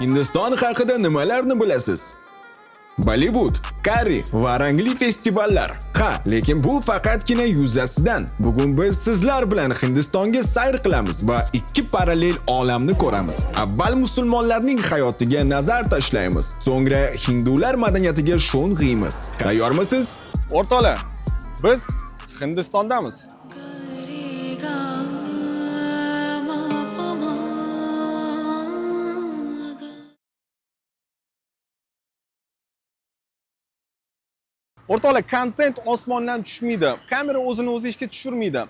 Hindiston haqida nimalarni bilasiz? Bollywood, karri va rangli festivallar. Ha, lekin bu faqatgina yuzasidan. Bugun biz sizlar bilan Hindistonga sayr qilamiz va ikki parallel olamni ko'ramiz. Avval musulmonlarning hayotiga nazar tashlaymiz, so'ngra hindular madaniyatiga sho'ng'iymiz. Tayyormisiz? O'rtoqlar, biz Hindistondamiz. O'rtoqlar, kontent osmondan tushmaydi. Kamera o'zini o'zi ishga tushirmaydi.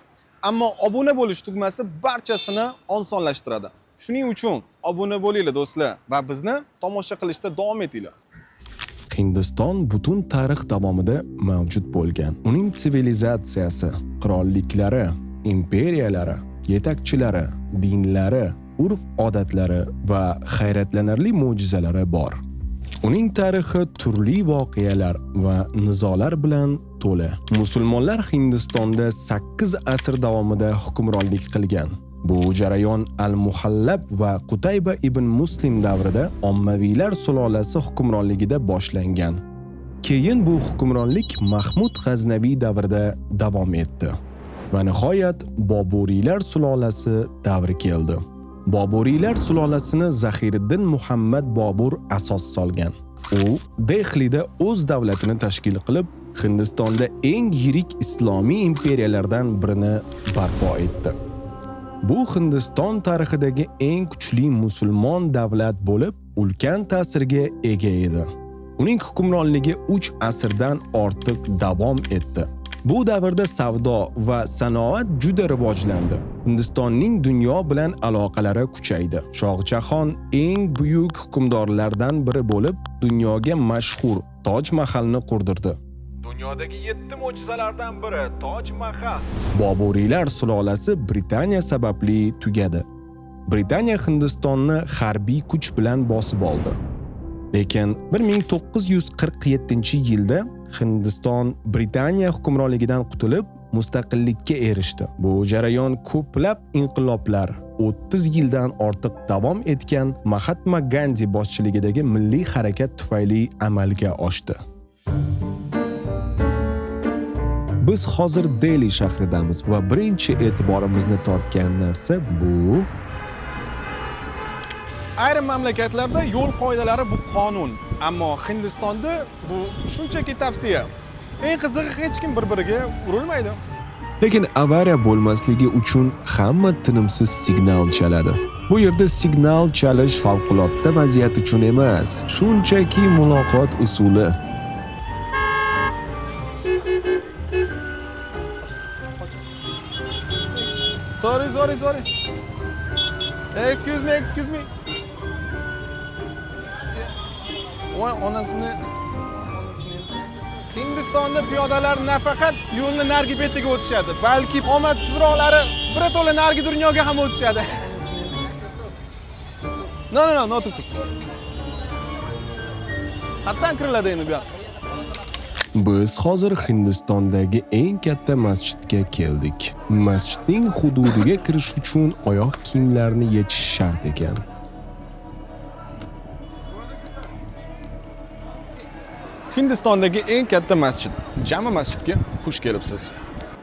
Ammo obuna bo'lish tugmasi barchasini osonlashtiradi. Shuning uchun obuna bo'linglar do'stlar va bizni tomosha qilishda davom etinglar. Hindiston butun tarix davomida mavjud bo'lgan. Uning sivilizatsiyasi, qirolliklari, imperiyalari, yetakchilari, dinlari, urf-odatlari va hayratlanarli mo'jizalari bor. Uning tarixi turli voqealar va nizolar bilan to'la. Musulmonlar Hindistonda 8 asr davomida hukmronlik qilgan. Bu jarayon Al-Muhallab va Qutayba ibn Muslim davrida ommaviylar sulolasi hukmronligida boshlangan. Keyin bu hukmronlik Mahmud G'aznaviy davrida davom etdi va nihoyat Boburiylar sulolasi davri keldi. Boburiylar sulolasini Zahiriddin Muhammad Bobur asos solgan. U Dehlida o'z davlatini tashkil qilib, Hindistonda eng yirik islomiy imperiyalardan birini barpo etdi. Bu Hindiston tarixidagi eng kuchli musulmon davlat bo'lib, ulkan ta'sirga ega edi. Uning hukmronligi 3 asrdan ortiq davom etdi. Bu davrda savdo va sanoat juda rivojlandi. Hindistonning dunyo bilan aloqalari kuchaydi. Shoh Jahon eng buyuk hukmdorlardan biri bo'lib, dunyoga mashhur Toj Mahalni qurdirdi. Dunyodagi 7 mo'jizalardan biri Toj Mahal. Boburiylar sulolasi Britaniya sababli tugadi. Britaniya Hindistonni harbiy kuch bilan bosib oldi. Lekin 1947-yilda Hindiston Britaniya hukmronligidan qutulib, mustaqillikka erishdi. Bu jarayon ko'plab inqiloblar, 30 yildan ortiq davom etgan Mahatma Gandhi boshchiligidagi milliy harakat tufayli amalga oshdi. Biz hozir Delhi shahridamiz va birinchi e'tiborimizni tortgan narsa bu Ayrim mamlakatlarda yo'l qoidalari bu qonun, ammo Hindistonda bu shunchaki tavsiya. Eng qizig'i hech kim bir-biriga urilmaydi. Lekin avariya bo'lmasligi uchun hamma tinimsiz signal chaladi. Bu yerda signal chalish favqulodda vaziyat uchun emas, shunchaki muloqot usuli. Sorry. Excuse me. Onasini Hindistonda piyodalar nafaqat yo'lni narigi betiga o'tishadi, balki omadsizroqlari birato'la narigi dunyoga ham o'tishadi. No, tuk. Qatdan kiriladi endi bu yoq. Biz hozir Hindistondagi eng katta masjidga keldik. Masjidning hududiga kirish uchun oyoq kiyimlarni yechish shart ekan. Hindistondagi eng katta masjid, Jami masjidga xush kelibsiz.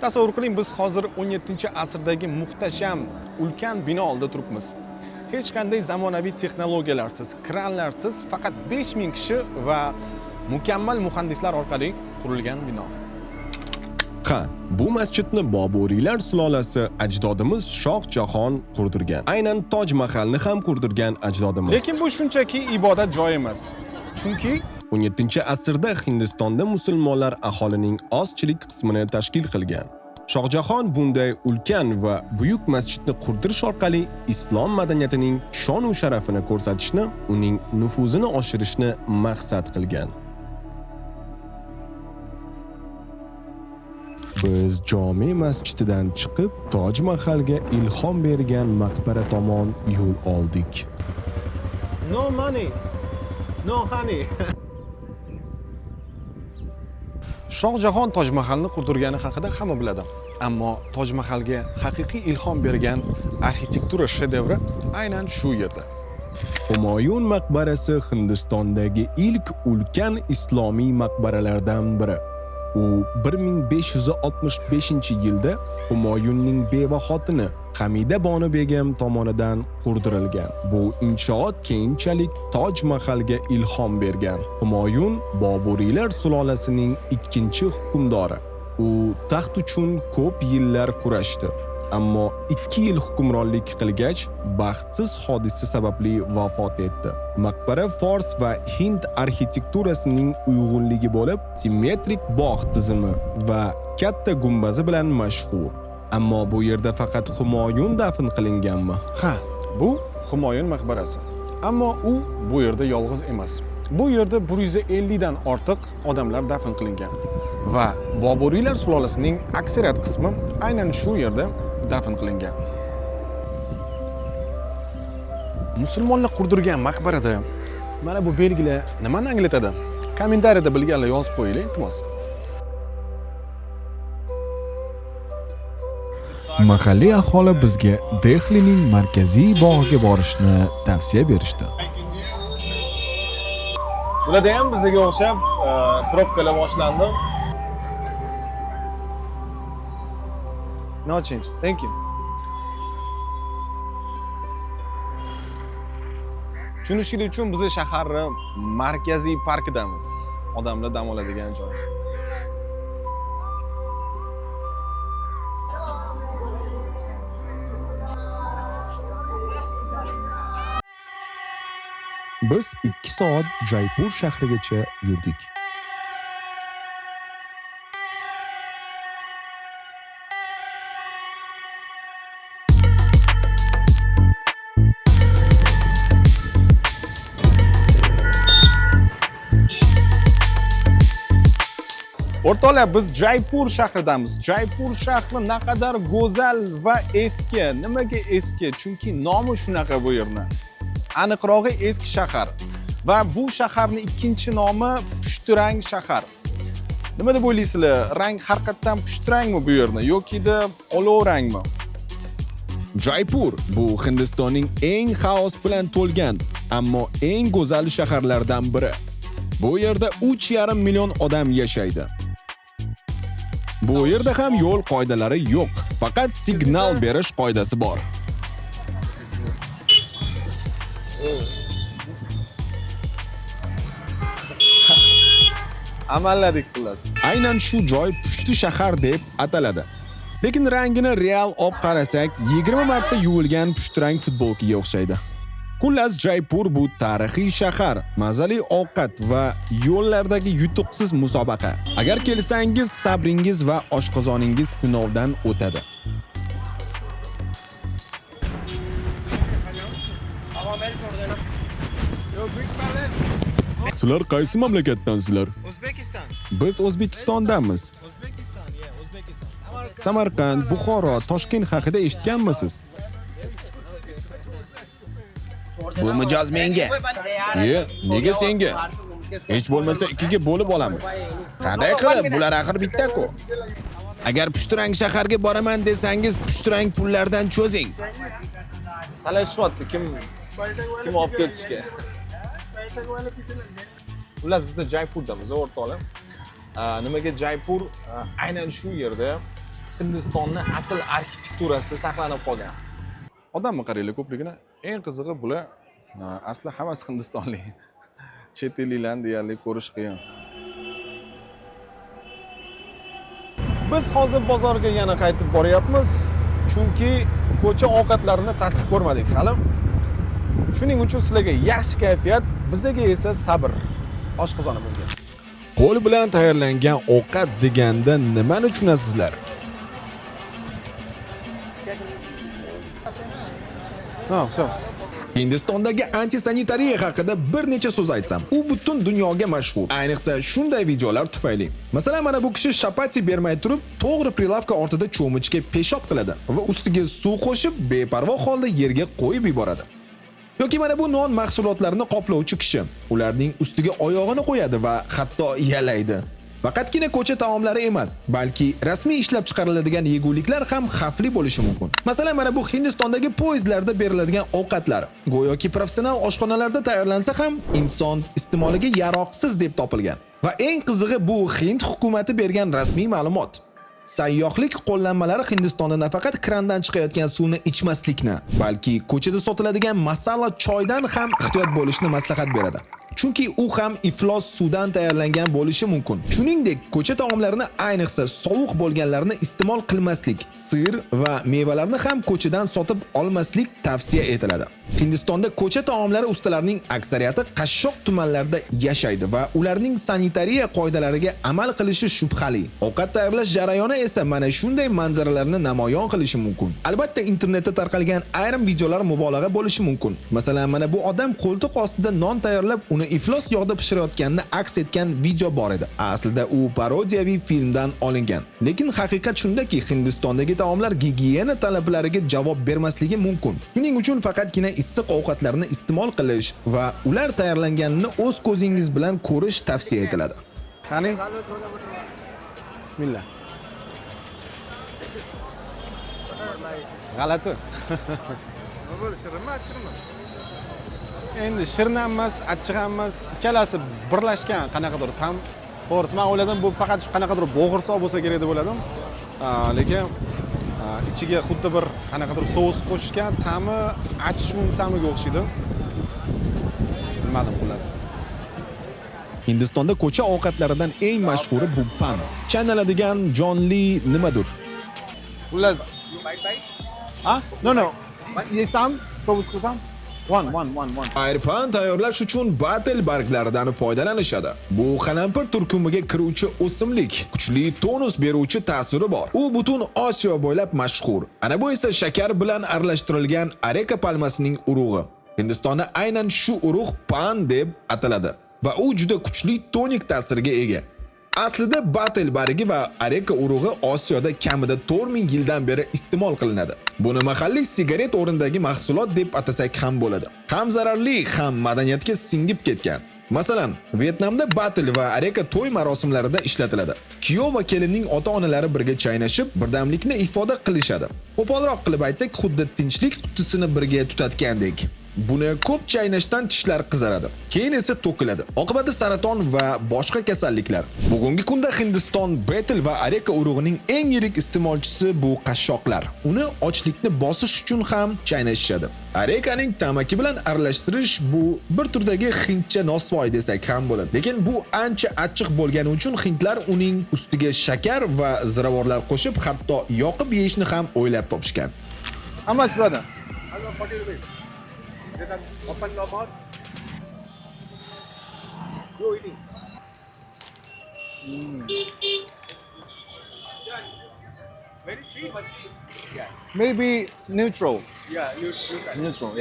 Tasavvur qiling, biz hozir 17-asrdagi muhtasham ulkan bino oldida turibmiz. Hech qanday zamonaviy texnologiyalarsiz, kranlarsiz, faqat 5000 kishi va mukammal muhandislar orqali qurilgan bino. Ha, bu masjidni Boburiylar sulolasi ajdodimiz Shoh Jahon qurdirgan. Aynan Toj Mahalni ham qurdirgan ajdodimiz. Lekin bu shunchaki ibodat joyi emas. Chunki 17-asrda Hindistonda musulmonlar aholining ozchilik qismini tashkil qilgan. Shoh Jahon bunday ulkan va buyuk masjidni qurdirish orqali islom madaniyatining shon va sharafini ko'rsatishni, uning nufuzini oshirishni maqsad qilgan. Biz Jome masjididan chiqib, Toj Mahalga ilhom bergan maqbara tomon yo'l oldik. No money, no honey. Shoh Jahon Toj Mahalni qurdirgani haqida hamma biladi. Ammo Toj Mahalga haqiqiy ilhom bergan arxitektura shedevri aynan shu yerda. Humoyun maqbarasi Hindistondagi ilk ulkan islomiy maqbaralardan biri. U 1565-yilda Humoyunning beva xotini Hamida Bonu begim tomonidan qurdirilgan. Bu inshoot keyinchalik Toj Mahalga ilhom bergan. Humoyun Boburiylar sulolasining ikkinchi hukmdori. U taxt uchun ko'p yillar kurashdi. Ammo 2 yil hukmronlik qilgach, baxtsiz hodisa sababli vafot etdi. Maqbara Fors va Hind arxitekturasining uyg'unligi bo'lib, simmetrik bog' tizimi va katta gumbazi bilan mashhur. Ammo bu yerda faqat Humoyun dafn qilinganmi? Ha, bu Humoyun maqbarasi. Ammo u bu yerda yolg'iz emas. Bu yerda 150 dan ortiq odamlar dafn qilingan va Boburiylar sulolasining aksariyat qismi aynan shu yerda dafn qilingan. Musulmonlar qurdirgan maqbarada mana bu belgilar nimani anglatadi? Kommentariyada bilganlar yozib qo'yinglar, iltimos. Mahalliy aholi bizga Dehlining markaziy bog'iga borishni tavsiya berishdi. Bularda ham bizga o'xshab probkalar boshlandi. No change. Thank you. Tushunishinglar uchun biz shaharning markaziy parkidamiz. Odamlar dam oladigan joy. Biz 2 soat Jaipur shahrigacha yurdik. O'rtoqlar, biz Jaipur shahridamiz. Jaipur shahri naqadar go'zal va eski. Nimaga eski? Chunki nomi shunaqa bu yerning. Aniqrog'i eski shahar va bu shaharning ikkinchi nomi pushtirang shahar. Nima deb o'ylaysizlar? Rang haqiqatan pushtirangmi bu yerni yoki-da olov rangmi? Jaipur bu Hindistonning eng xaos bilan to'lgan, ammo eng go'zal shaharlardan biri. Bu yerda 3,5 million odam yashaydi. Bu yerda ham yo'l qoidalari yo'q, faqat signal berish qoidasi bor. Amalladik xullas. Aynan shu joy pushti shahar deb ataladi. Lekin rangini real olib qarasak, 20 marta yuvilgan pushtirang futbolkaga o'xshaydi. Xullas, Jaipur bu tarixiy shahar, mazali ovqat va yo'llardagi yutuqsiz musobaqa. Agar kelsangiz, sabringiz va oshqozoningiz sinovdan o'tadi. Sizlar qaysi mamlakatdansizlar? O'zbekiston. Biz O'zbekistondamiz. O'zbekiston, O'zbekiston. Samarqand, Buxoro, Toshkent haqida eshitganmisiz? Bu mijoz menga. Nega senga? Hech bo'lmasa ikkiga bo'lib olamiz. Qanday qilib? Bular axir bitta-ku. Agar pushtirang shaharga boraman desangiz, pushtirang pullardan cho'zing. Talashyapti kim olib ketishga. Xullas, biz Jaipurdamiz, o'rtoqlar. Nimaga Jaipur? Aynan shu yerda Hindistonning asl arxitekturasi saqlanib qolgan. Odamni qaranglar ko'pligini. Eng qizig'i bular asli hammasi Hindistonlik. Chet elliklarni deyarli ko'rish qiyin. Biz hozir bozorga yana qaytib boryapmiz, chunki ko'cha ovqatlarini tatib ko'rmadik hali. Shuning uchun sizlarga yaxshi kayfiyat, bizga esa sabr oshqozonimizga. Qo'l bilan tayyorlangan ovqat deganda nimani tushunasizlar? Ha, so. Hindistondagi antisanitariya haqida bir necha so'z aytsam, u butun dunyoga mashhur. Ayniqsa shunday videolar tufayli. Masalan, mana bu kishi chapati bermay turib, to'g'ri prilavka ortida cho'michga peshob qiladi va ustiga suv qo'shib, beparvo holda yerga qo'yib yuboradi. Yoki mana bu non mahsulotlarini qoplovchi kishi ularning ustiga oyog'ini qo'yadi va hatto yalaydi. Faqatgina ko'cha taomlari emas, balki rasmiy ishlab chiqariladigan yeguliklar ham xavfli bo'lishi mumkin. Masalan, mana bu Hindistondagi poyezdlarda beriladigan ovqatlar go'yoki professional oshxonalarda tayyorlansa ham inson iste'moliga yaroqsiz deb topilgan. Va eng qizig'i bu Hind hukumati bergan rasmiy ma'lumot. Sayyohlik qo'llanmalari Hindistonda nafaqat krandan chiqayotgan suvni ichmaslikni, balki ko'chada sotiladigan masala choydan ham ehtiyot bo'lishni maslahat beradi. Chunki u ham iflos suvdan tayyorlangan bo'lishi mumkin. Shuningdek, ko'cha taomlarini ayniqsa sovuq bo'lganlarini iste'mol qilmaslik, sir va mevalarni ham ko'chadan sotib olmaslik tavsiya etiladi. Hindistonda ko'cha taomlari ustalarining aksariyati qashshoq tumanlarda yashaydi va ularning sanitariya qoidalariga amal qilishi shubhali. Ovqat tayyorlash jarayoni esa mana shunday manzaralarni namoyon qilishi mumkin. Albatta, internetda tarqalgan ayrim videolar mubolag'a bo'lishi mumkin. Masalan, mana bu odam qo'ltiq ostida non tayyorlab, uni iflos yog'da pishirayotganini aks etgan video bor edi. Aslida u parodiyaviy filmdan olingan. Lekin haqiqat shundaki, Hindistondagi taomlar gigiyena talablariga javob bermasligi mumkin. Shuning uchun faqatgina issiq ovqatlarni iste'mol qilish va ular tayyorlanganini o'z ko'zingiz bilan ko'rish tavsiya etiladi. Qani? Bismillah. G'alati. Endi shirin ham emas, achchiq ham emas, ikkalasi birlashgan qanaqadir ta'm. To'g'risi, men o'yladim bu faqat qanaqadir bo'g'irsoq bo'lsa kerak deb o'yladim. Lekin ichiga xuddi bir qanaqadir sous qo'shishgan, ta'mi achchiq ta'miga o'xshaydi. Bilmadim xullas. Hindistonda ko'cha ovqatlaridan eng mashhuri bu pan. Chanaladigan jonli nimadir? Xullas. Ah? No. Yesam, probus qilsam? One. Ayrpan tayyorlash uchun batel barglaridan foydalanishadi. Bu qalampir turkumiga kiruvchi o'simlik, kuchli tonus beruvchi ta'siri bor. U butun Osiyo bo'ylab mashhur. Ana bu esa shakar bilan aralashtirilgan areka palmasining urug'i. Hindistonda aynan shu urug' pan deb ataladi va u juda kuchli tonik ta'siriga ega. Aslida batel bargi va areka urug'i Osiyoda kamida 4000 yildan beri iste'mol qilinadi. Buni mahalliy sigaret o'rnidagi mahsulot deb atasak ham bo'ladi. Ham zararli, ham madaniyatga singib ketgan. Masalan, Vyetnamda batel va areka to'y marosimlarida ishlatiladi. Kuyov va kelinning ota-onalari birga chaynashib, birdamlikni ifoda qilishadi. Qo'polroq qilib aytsak, xuddi tinchlik qutisini birga tutatgandek. Buni ko'p chaynashdan tishlar qizaradi, keyin esa to'kiladi. Oqibati saraton va boshqa kasalliklar. Bugungi kunda Hindiston betel va areka urug'ining eng yirik iste'molchisi bu qashshoqlar. Uni ochlikni bosish uchun ham chaynashadi. Arekaning tamaki bilan aralashtirish bu bir turdagi hindcha nosvoy desak ham bo'ladi. Lekin bu ancha achchiq bo'lgani uchun hindlar uning ustiga shakar va ziravorlar qo'shib, hatto yoqib yeyishni ham o'ylab topishgan. How much, brother? Open your mouth. Go eating. Very sweet, but yeah. Maybe neutral. Yeah, you can. Neutral.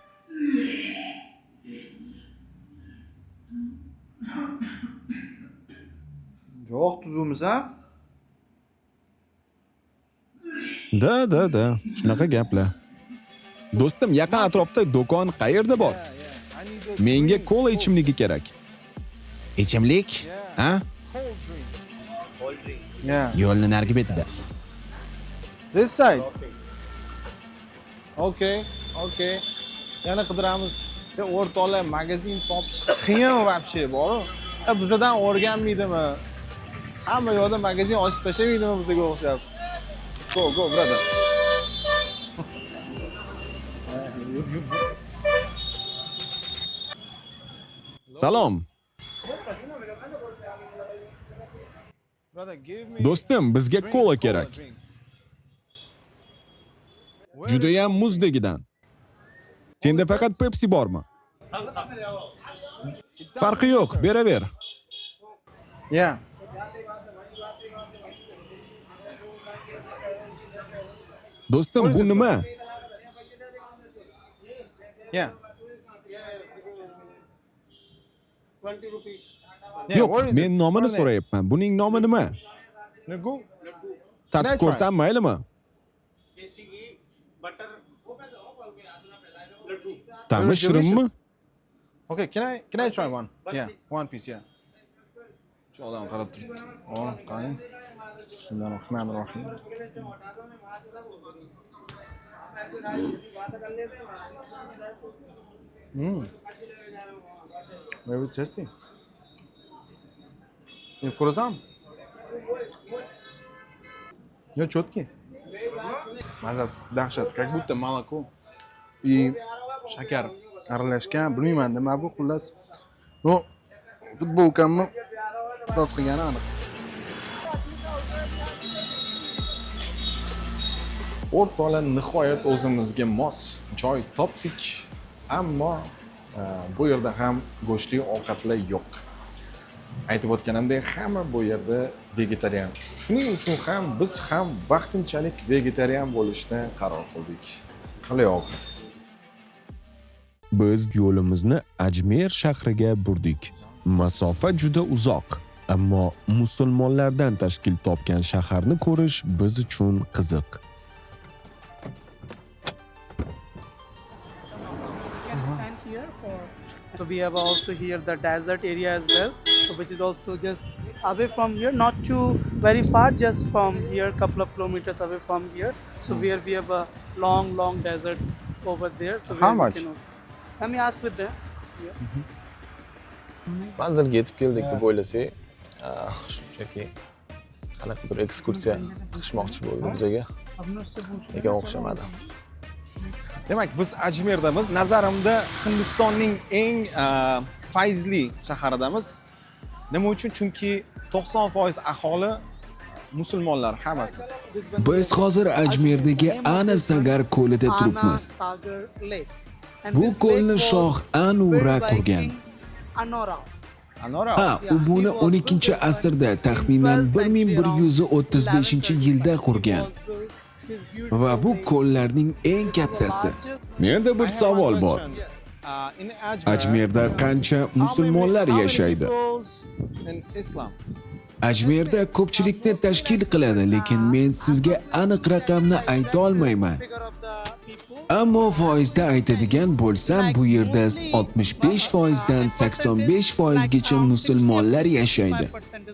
Yo'q tuzimiz ha? Da. Shunaqa gaplar. Do'stim, yaqin atrofda do'kon qayerda bor? Menga kola ichimligi kerak. Ichimlik? Ha? Yeah. Yo'lni nargi betida. This side. Okay. Yana qidiramiz. O'rtoqlar, magazin topish qiyin вообще bor. Bizdan o'rganmaydimi? Hamma yoqda magazin ochib tashlamaydimi bizga o'xshab? Go, brother. Salom. Brother, give me Do'stim, bizga kola kerak. drink. Judayam muzdegidan. Senda faqat Pepsi bormi? Farqi yo'q, beraver. Yeah. Do'stim, bu nima? Yeah. 20 rupees. Yeah, Yo'q, what is men it? nomini What is it? so'rayapman. Buning nomi nima? Laddu? Tatib Can I try? ko'rsam maylimi? Desi ghee, butter, laddu. Ta'mi Very shirinmi? delicious. Okay, can I try one? Yeah, one piece, yeah. Shu odam qarab turibdi. Qarang. Bismillahirrohmanirrohim. Very tasty. Yeb ko'rasanmi? Yo, четкий. Mazasi dahshat, как будто молоко и shakar aralashgan. Bilmayman nima bu, xullas. Bu futbolkamni iflos qilgani aniq. O'rtoqlar, nihoyat o'zimizga mos joy topdik, ammo bu yerda ham go'shtli ovqatlar yo'q. Aytib o'tganimdek, hamma bu yerda vegetarian. Shuning uchun ham biz ham vaqtinchalik vegetarian bo'lishni qaror qildik. Qalay ovqat? Biz yo'limizni Ajmer shahriga burdik. Masofa juda uzoq, ammo musulmonlardan tashkil topgan shaharni ko'rish biz uchun qiziq. Stand here for. So we have also here the desert area as well, so which is also just away from here, not too very far, just from here, couple of kilometers away from here. So where we have a long desert over there. So How where much? We can also. Let me ask with them. Yeah. Manzilga yetib keldik deb o'ylasak, shunchaki qanaqadir ekskursiya qilishmoqchi bo'ldi bizga, lekin o'xshamadi. Demak, biz Ajmerdamiz. Nazarimda Hindistonning eng fayzli shaharidamiz. Nima uchun? Chunki 90% aholi musulmonlar hammasi. Biz hozir Ajmerdagi Ana Sagar ko'lida turibmiz. Sagar Lake. And Bu this ko'lni lake was shoh Anura built by qurgan. King Anora. Anora. Ha, u buni 12-asrda, taxminan 1135-yilda qurgan. Va bu ko'llarning eng kattasi. Menda bir savol bor. Ajmerda qancha musulmonlar yashaydi? Ajmerda ko'pchilikni tashkil qiladi, lekin men sizga aniq raqamni ayta olmayman. Ammo foizda aytadigan bo'lsam, bu yerda 65% dan 85% gacha musulmonlar yashaydi.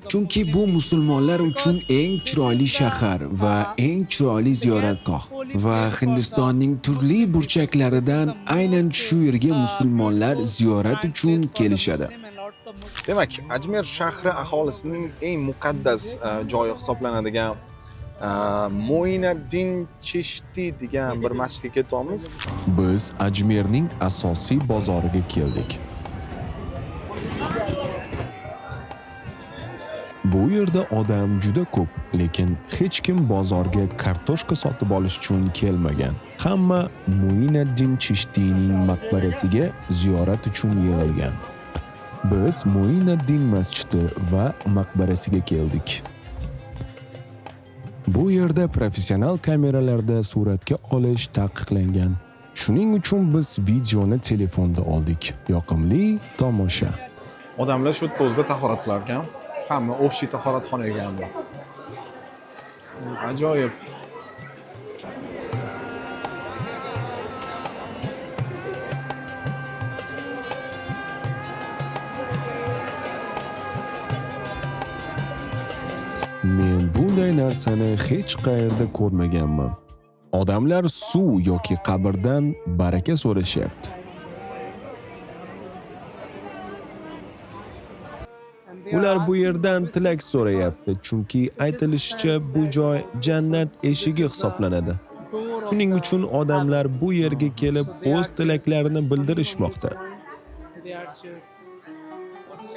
Chunki bu musulmonlar uchun eng chiroyli shahar va eng chiroyli ziyoratgoh. Va Hindistonning turli burchaklaridan aynan shu yerga musulmonlar ziyorat uchun kelishadi. Demak, Ajmer shahri aholisining eng muqaddas joyi hisoblanadigan Mo'inaddin Chishti degan bir masjidga ketyapmiz. Biz Ajmerning asosiy bozoriga keldik. Bu yerda odam juda ko'p, lekin hech kim bozorga kartoshka sotib olish uchun kelmagan. Hamma Mo'inaddin Chishtining maqbarasiga ziyorat uchun yig'ilgan. Biz Mo'inaddin masjidi va maqbarasiga keldik. Bu yerda professional kameralarda suratga olish taqiqlangan. Shuning uchun biz videoni telefonda oldik. Yoqimli tomosha. Odamlar shu yerda o'zida tahorat qilar ekan. Hamma общий tahoratxonaga keldi. Ajoyib. Men bunday narsani hech qayerda ko'rmaganman. Odamlar suv yoki qabrdan baraka so'rashyapti. Ular bu yerdan tilak so'rayapti, chunki aytilishicha bu joy jannat eshigi hisoblanadi. Shuning uchun odamlar bu yerga kelib o'z tilaklarini bildirishmoqda.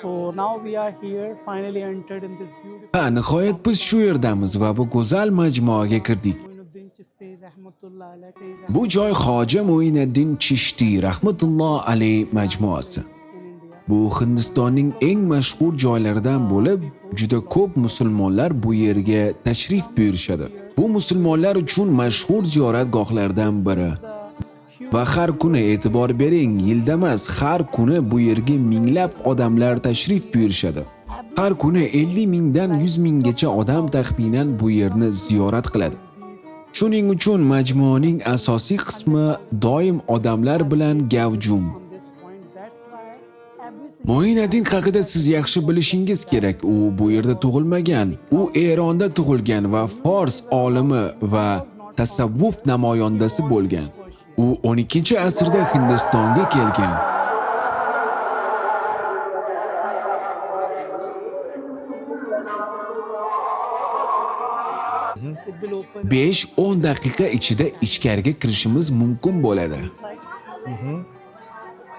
So now we are here, finally entered in this beautiful. Ha, nihoyat biz shu yerdamiz va bu go'zal majmuaga kirdik. Mo'inaddin Chishti rahmatulloh alayhi. Bu joy Hoji Mo'inaddin Chishti rahmatulloh alayhi majmuasi. Bu Hindistonning eng mashhur joylaridan bo'lib, juda ko'p musulmonlar bu yerga tashrif buyurishadi. Bu musulmonlar uchun mashhur ziyoratgohlardan biri. Va har kuni e'tibor bering, yilda emas, har kuni bu yerga minglab odamlar tashrif buyurishadi. Har kuni 50 mingdan 100 minggacha odam taxminan bu yerni ziyorat qiladi. Shuning uchun majmuaning asosiy qismi doim odamlar bilan gavjum. Mo'inadin haqida siz yaxshi bilishingiz kerak. U bu yerda tug'ilmagan. U Eronda tug'ilgan va Fors olimi va tasavvuf namoyandasi bo'lgan. U 12-asrda Hindistonga kelgan. It will open 5-10 daqiqa ichida ichkariga kirishimiz mumkin bo'ladi.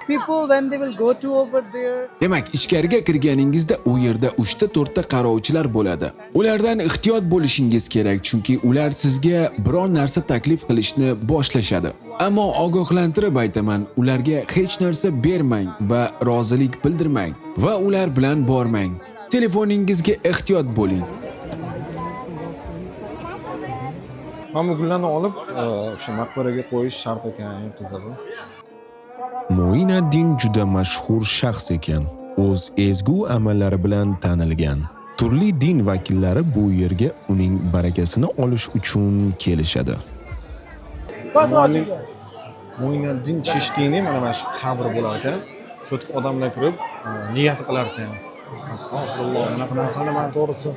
people when they will go to over there. Demak, ichkariga kirganingizda u yerda 3-4 ta qarovchilar bo'ladi. Ulardan ehtiyot bo'lishingiz kerak, chunki ular sizga biror narsa taklif qilishni boshlashadi. Ammo ogohlantirib aytaman, ularga hech narsa bermang va rozilik bildirmang va ular bilan bormang. Telefoningizga ehtiyot bo'ling. Mana bu gullarni olib, o'sha maqbaraga qo'yish shart ekan, qizig'i. Mo'inaddin juda mashhur shaxs ekan. O'z ezgu amallari bilan tanilgan. Turli din vakillari bu yerga uning barakasini olish uchun kelishadi. Mo'inaddin Chishtiyning mana shu qabri bo'lar ekan. Shu yerga odamlar kirib, niyat qilar ekan. Astag'firulloh, bunaqa narsani men to'g'risi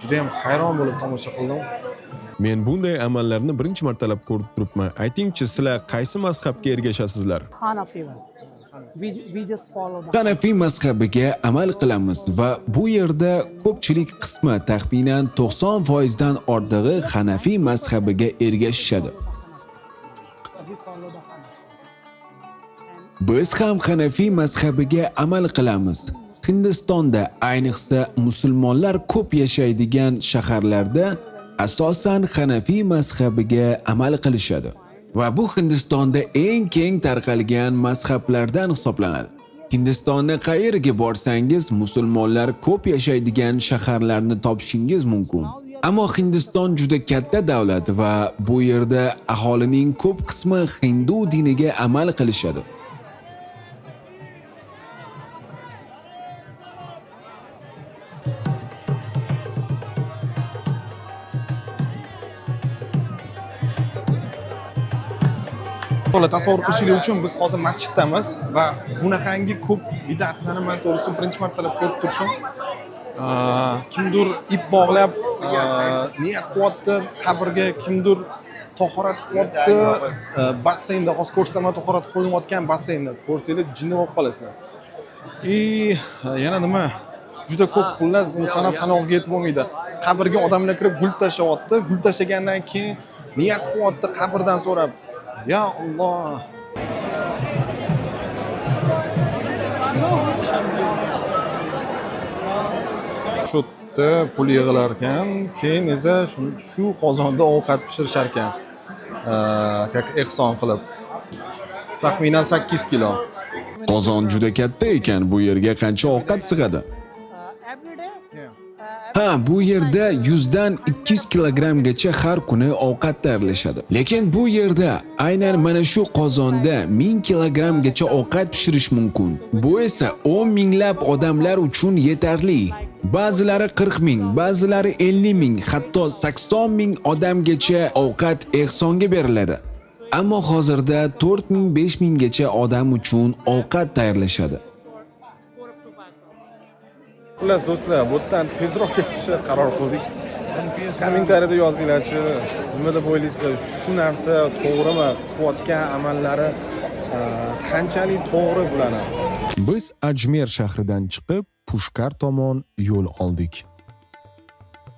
juda ham hayron bo'lib tomosha qildim. Men bunday amallarni birinchi martalab ko'rib turibman. Aytingchi, sizlar qaysi mazhabga ergashasizlar? Hanafi one. We just follow the Hanafi mazhabiga amal qilamiz va bu yerda ko'pchilik qismi taxminan 90% dan ortig'i Hanafi mazhabiga ergashishadi. we follow the Hanafi. Biz ham Hanafi mazhabiga amal qilamiz. Hindistonda, ayniqsa musulmonlar ko'p yashaydigan shaharlarda asosan Hanafi mazhabiga amal qilishadi. Va bu Hindistonda eng keng tarqalgan mazhablardan hisoblanadi. Hindistonni qayerga borsangiz, musulmonlar ko'p yashaydigan shaharlarni topishingiz mumkin. Ammo Hindiston juda katta davlat va bu yerda aholining ko'p qismi Hindu diniga amal qilishadi. To'la tasavvur qilishingiz uchun biz hozir masjiddamiz va bunaqangi ko'p bid'atlarni men to'g'risi birinchi martalab ko'rib turishim. Kimdir ip bog'lab niyat qilyapti, qabrga kimdir tahorat qilyapti, basseynda hozir ko'rsataman, tahorat qilinayotgan basseynda ko'rsanglar jinni bo'lib qolasizlar. Yana nima? Juda ko'p xullas musanaf sanoqga yetib bo'lmaydi. Qabrga odamlar kirib gul tashlayapti, gul tashlagandan keyin niyat qilyapti qabrdan so'rab. Ya Allah. Shu yerda pul yig'ilar ekan, keyin esa shu qozonda ovqat pishirishar ekan. Как ehson qilib. Taxminan 8 kilo. Qozon juda katta ekan, bu yerga qancha ovqat sig'adi? Every day. Ha, bu yerda 100 dan 200 kilogrammgacha har kuni ovqat tayyorlashadi. Lekin bu yerda aynan mana shu qozonda 1000 kilogrammgacha ovqat pishirish mumkin. Bu esa 10 minglab odamlar uchun yetarli. Ba'zilari 40 ming, ba'zilari 50 ming, hatto 80 ming odamgacha ovqat ehsonga beriladi. Ammo hozirda 4 ming, 5 minggacha odam uchun ovqat tayyorlashadi. Xullas do'stlar, bu yerdan tezroq ketishga qaror qildik. Kommentariyada yozinglarchi, nima deb o'ylaysizlar? Shu narsa to'g'rimi? Qilayotgan amallari qanchalik to'g'ri bularni? Biz Ajmer shahridan chiqib, Pushkar tomon yo'l oldik.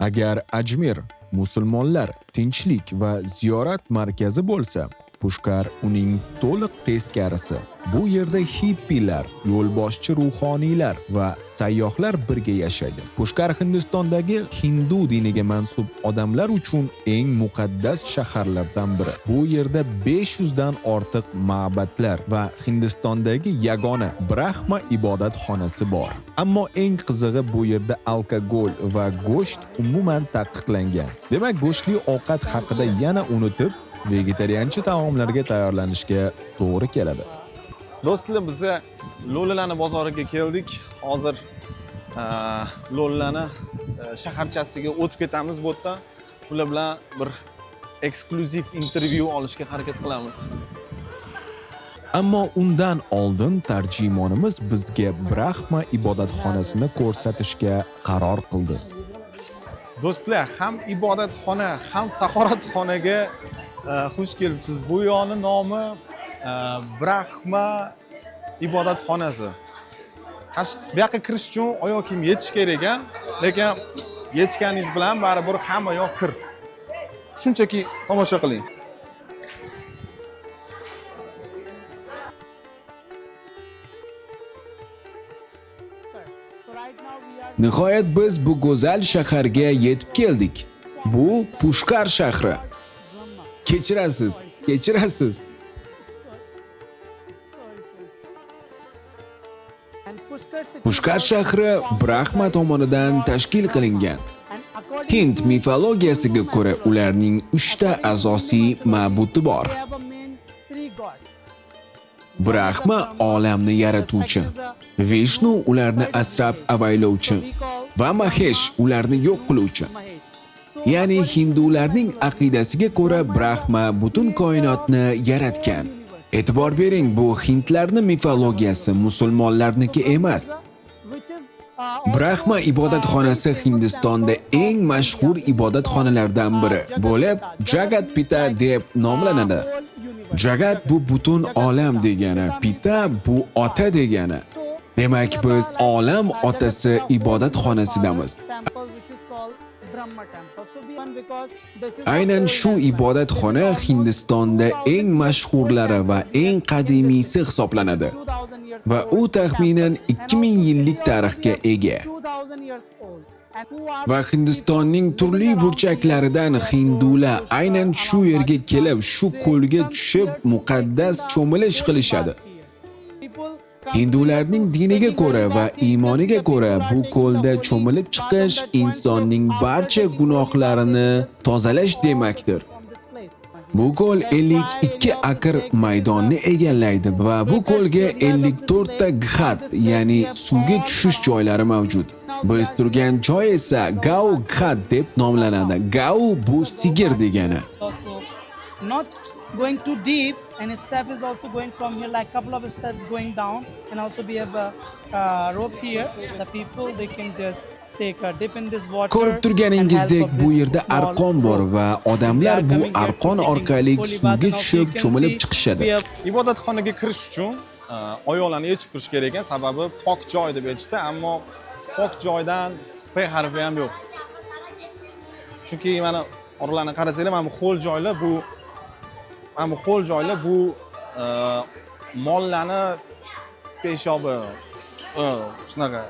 Agar Ajmer musulmonlar tinchlik va ziyorat markazi bo'lsa, Pushkar uning to'liq teskarisi. Bu yerda hippilar, yo'lboshchi ruhoniylar va sayyohlar birga yashaydi. Pushkar Hindistondagi Hindu diniga mansub odamlar uchun eng muqaddas shaharlardan biri. Bu yerda 500 dan ortiq ma'batlar va Hindistondagi yagona Brahma ibodatxonasi bor. Ammo eng qizig'i, bu yerda alkogol va go'sht umuman taqiqlangan. Demak, go'shtli ovqat haqida yana unutib, vegetariancha taomlarga tayyorlanishga to'g'ri keladi. Do'stlar, biz Lo'lilarni bozoriga keldik. Hozir Lo'lilarni shaharchasiga o'tib ketamiz bu yerda. Ular bilan bir eksklyuziv intervyu olishga harakat qilamiz. Ammo undan oldin tarjimonimiz bizga Brahma ibodatxonasini ko'rsatishga qaror qildi. Do'stlar, ham ibodatxona, ham tahoratxonaga xush kelibsiz. Bu yo'lning nomi Brahma ibodatxonasi. Bu yoqqa kirish uchun oyoq kiyim yechish kerak ekan, lekin yechganingiz bilan baribir hamma yoq kir. Shunchaki tomosha qiling. So right now we are Nihoyat biz bu go'zal shaharga yetib keldik. Bu Pushkar shahri. Kechirasiz, kechirasiz. and Pushkar city Pushkar shahri Brahma tomonidan tashkil qilingan. and according Hind mifologiyasiga ko'ra ularning 3 ta asosiy ma'buti bor. they have a main three gods. Brahma olamni yaratuvchi, Vishnu ularni asrab avaylovchi va Mahesh ularni yo'q qiluvchi. Mahesh. So Ya'ni hindularning aqidasiga ko'ra Brahma butun koinotni yaratgan. E'tibor bering, bu hindlarning mifologiyasi, musulmonlarniki emas. which is Brahma ibodatxonasi Hindistonda eng mashhur ibodatxonalardan biri bo'lib, Jagat Pita deb nomlanadi. Jagat bu butun olam degani, Pita bu ota degani. Demak, biz olam otasi ibodatxonasidamiz. temple which is called Brahma temple. So because this is Aynan also shu ibodatxona Hindistonda eng mashhurlari va eng qadimiysi hisoblanadi 2000 years va u taxminan 2000 yillik tarixga ega. 2000 years old. And who are Va Hindistonning turli burchaklaridan hindular aynan shu yerga kelib, shu ko'lga tushib muqaddas cho'milish qilishadi. people Hindularning diniga ko'ra va iymoniga ko'ra bu ko'lda cho'milib chiqish insonning barcha gunohlarini tozalash demakdir. from this place. Bu ko'l 52 akr maydonni egallaydi va bu ko'lga 54 ta ghat, ya'ni suvga tushish joylari mavjud. Biz turgan joy esa Gau Ghat deb nomlanadi. Gau bu sigir degani. Also not going too deep, and a step is also going from here, like couple of steps going down, and also we have a rope here. The people they can just take a dip in this water. Ko'rib turganingizdek bu yerda arqon bor va odamlar bu arqon orqali suvga tushib cho'milib chiqishadi. Ibodatxonaga kirish uchun oyoqlarni yechib kirish kerak ekan, sababi pok joy deb aytishdi, ammo pok joydan P harfi ham yo'q. Chunki mana oralarni qarasanglar, mana bu ho'l joylar bu mollarni peshobi. Shunaqa.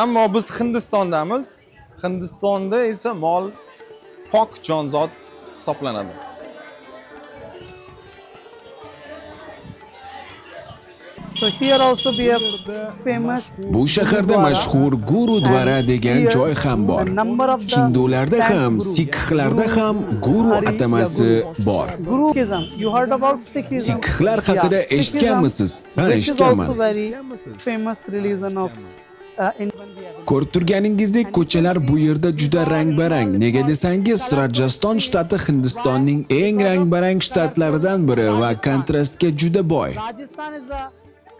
Ammo biz Hindistondamiz. Hindistonda esa mol pok jonzot hisoblanadi. So here also we have famous. Bu shaharda mashhur Gurudvara degan joy ham bor. Hindularda ham, Sikhlarda ham Guru atamasi bor. Gurukism. You heard about Sikhism? Sikhlar haqida eshitganmisiz? Ha, Which is also eshitganman. very famous religion of in Ko'rib turganingizdek ko'chalar bu yerda juda rang-barang. Nega desangiz, Rajasthan shtati Hindistonning eng rang-barang shtatlaridan biri va kontrastga juda boy. Rajasthan is a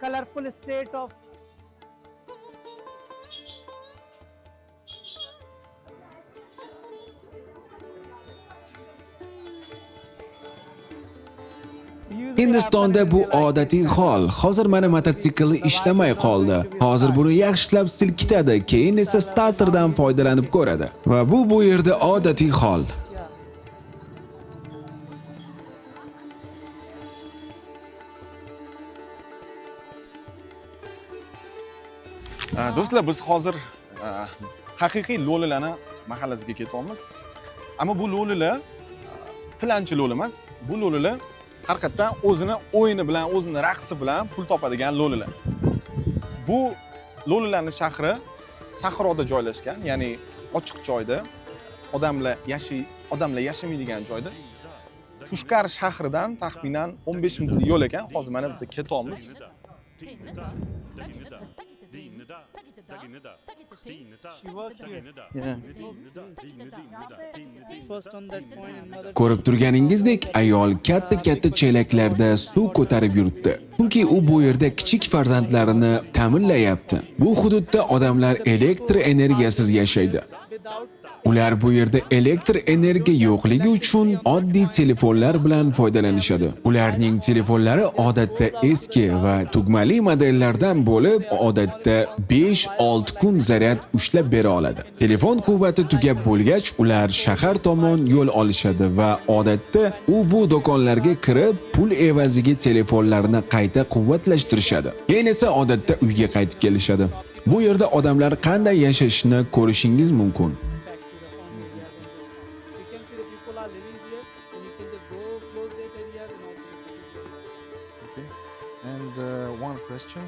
colorful state of Hindistonda bu odatiy hol. Hozir mana mototsiklni ishlamay qoldi. Hozir buni yaxshilab silkitadi, keyin esa starterdan foydalanib ko'radi. Va bu yerda odatiy hol. Do'stlar, biz hozir haqiqiy lo'lilarni mahallasiga ketyapmiz. Ammo bu lo'lilar tilanchi lo'li emas. Bu lo'lilar haqiqatdan o'zini o'yini bilan, o'zini raqsi bilan pul topadigan lo'lilar. Bu lo'lilarning shahri sahroda joylashgan, ya'ni ochiq joyda, odamlar yashamaydigan joyda. Pushkar shahridan taxminan 15 minutlik yo'l ekan. Hozir mana biz ketyapmiz. She worked here. Yeah. First on that point in mother. Ko'rib turganingizdek, ayol katta-katta chelaklarda suv ko'tarib yuribdi. Chunki u bu yerda kichik farzandlarini ta'minlayapti. Bu hududda odamlar elektr energiyasiz yashaydi. Without Ular bu yerda elektr energiya yo'qligi uchun oddiy telefonlar bilan foydalanishadi. Ularning telefonlari odatda eski va tugmali modellardan bo'lib, odatda 5-6 kun zaryad ushlab bera oladi. Telefon quvvati tugab bo'lgach, ular shahar tomon yo'l olishadi va odatda bu do'konlarga kirib, pul evaziga telefonlarini qayta quvvatlashtirishadi. Keyin esa odatda uyga qaytib kelishadi. Bu yerda odamlar qanday yashashini ko'rishingiz mumkin. you can see the people are living here and you can just go close that area and also And one question.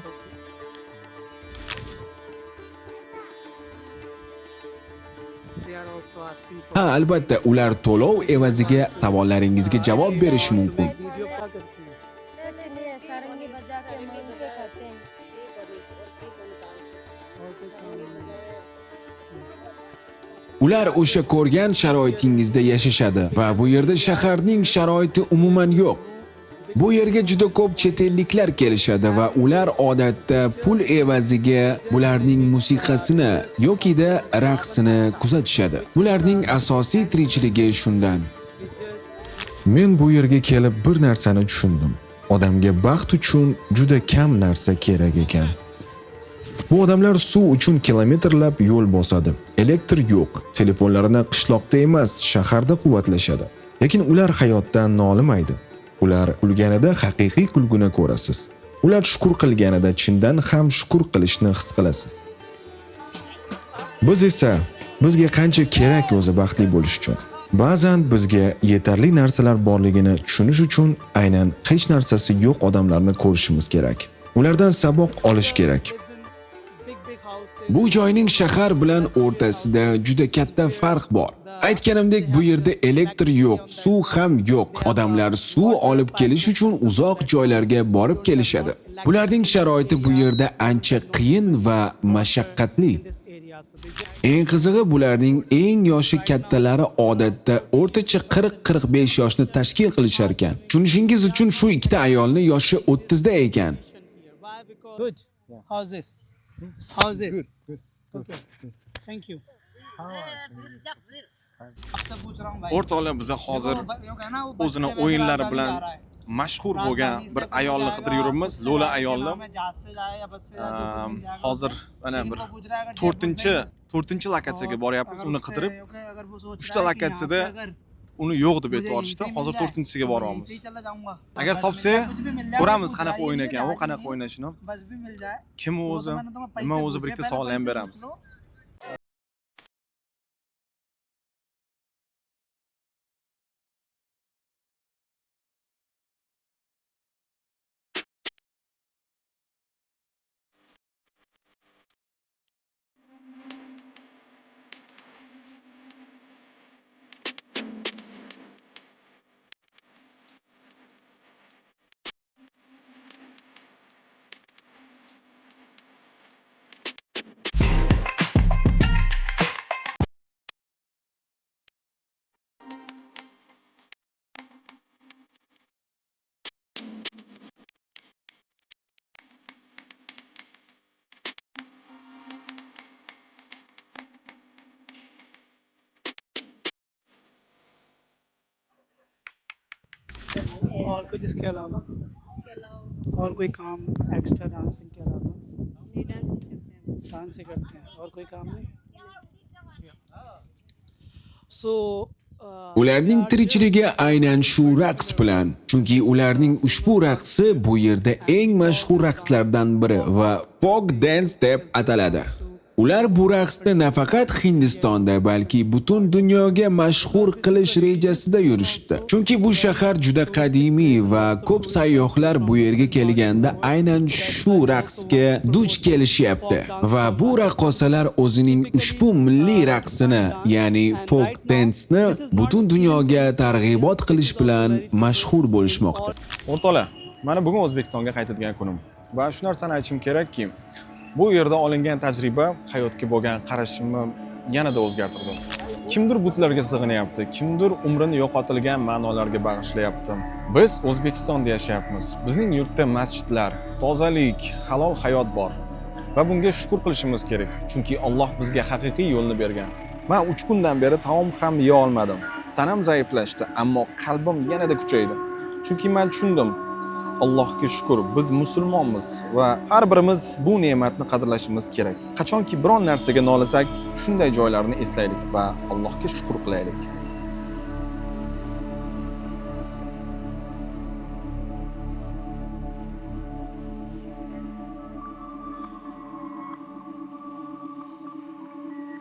they are also asking for Ha, albatta, ular to'lov evaziga savollaringizga javob berishi mumkin. video call करते हैं चलिए सारंगी बजा के मौज के खाते हैं। और कोई काम नहीं है। Ular o'sha ko'rgan sharoitingizda yashashadi va bu yerda shaharning sharoiti umuman yo'q. Bu yerga juda ko'p chet elliklar kelishadi va ular odatda pul evaziga bularning musiqasini yoki-da raqsini kuzatishadi. Ularning asosiy tirichligi shundan. Men bu yerga kelib bir narsani tushundim. Odamga baxt uchun juda kam narsa kerak ekan. Bu odamlar suv uchun kilometrlab yo'l bosadi. Elektr yo'q. Telefonlarini qishloqda emas, shaharda quvvatlashadi. Lekin ular hayotdan nolimaydi. Ular kulganida haqiqiy kulguni ko'rasiz. Ular shukr qilganida chindan ham shukr qilishni his qilasiz. Biz esa bizga qancha kerak o'zi baxtli bo'lish uchun. Ba'zan bizga yetarli narsalar borligini tushunish uchun aynan hech narsasi yo'q odamlarni ko'rishimiz kerak. Ulardan saboq olish kerak. Big houses. Bu joyning shahar bilan o'rtasida juda katta farq bor. Aytganimdek, bu yerda elektr yo'q, suv ham yo'q. Odamlar suv olib kelish uchun uzoq joylarga borib kelishadi. Bularning sharoiti bu yerda ancha qiyin va mashaqqatli. This area so they just Eng qizig'i, bularning eng yoshi kattalari odatda o'rtacha 40-45 yoshni tashkil qilishar ekan. Tushunishingiz uchun shu ikkita ayolning yoshi 30 da ekan. here. Why? Because good. How's this? How's this? Good. Okay. Thank you. O'rtoqlar, biz hozir o'zini o'yinlari bilan mashhur bo'lgan bir ayolni qidirib yuribmiz. Lola ayolni. Hozir mana bir 4-chi lokatsiyaga boryapmiz. Uni qidirib 3ta lokatsiyada uni yo'q deb aytib yuborishdi. Hozir 4-chisiga boryapmiz. Agar topsak, ko'ramiz qanaqa o'yin ekan, u qanaqa o'ynashini. Kim o'zi, nima o'zi bir ikkita savol ham beramiz. और कुछ इसके अलावा और कोई काम extra dancing के अलावा डांस ही करते हैं और कोई काम नहीं सो Ularning tirichligi aynan shu raqs bilan. Chunki ularning ushbu raqsi bu yerda eng mashhur raqslardan biri va folk dance deb ataladi. Ular bu raqsni nafaqat Hindistonda, balki butun dunyoga mashhur qilish rejasida yurishdi. Chunki bu shahar juda qadimiy va ko'p sayyohlar bu yerga kelganda aynan shu raqsga duch kelishyapti. Va bu raqqosalar o'zining ushbu milliy raqsini, ya'ni folk dance-ni butun dunyoga targ'ibot qilish bilan mashhur bo'lishmoqda. O'rtoqlar, mana bugun O'zbekistonga qaytadigan kunim. Va shu narsani aytishim kerakki, Bu yerda olingan tajriba hayotga bo'lgan qarashimni yanada o'zgartirdi. Kimdir butlarga sig'inyapti, kimdir umrini yo'qotilgan ma'nolarga bag'ishlayapti. Biz O'zbekistonda yashayapmiz. Bizning yurtda masjidlar, tozalik, halol hayot bor. Va bunga shukr qilishimiz kerak, chunki Alloh bizga haqiqiy yo'lni bergan. Men 3 kundan beri taom ham yeya olmadim. Tanam zaiflashdi, ammo qalbim yanada kuchaydi. Chunki men tushundim. Allohga shukr, biz musulmonmiz va har birimiz bu ne'matni qadrlashimiz kerak. Qachonki biron narsaga nolisak, shunday joylarni eslaylik va Allohga shukr qilaylik.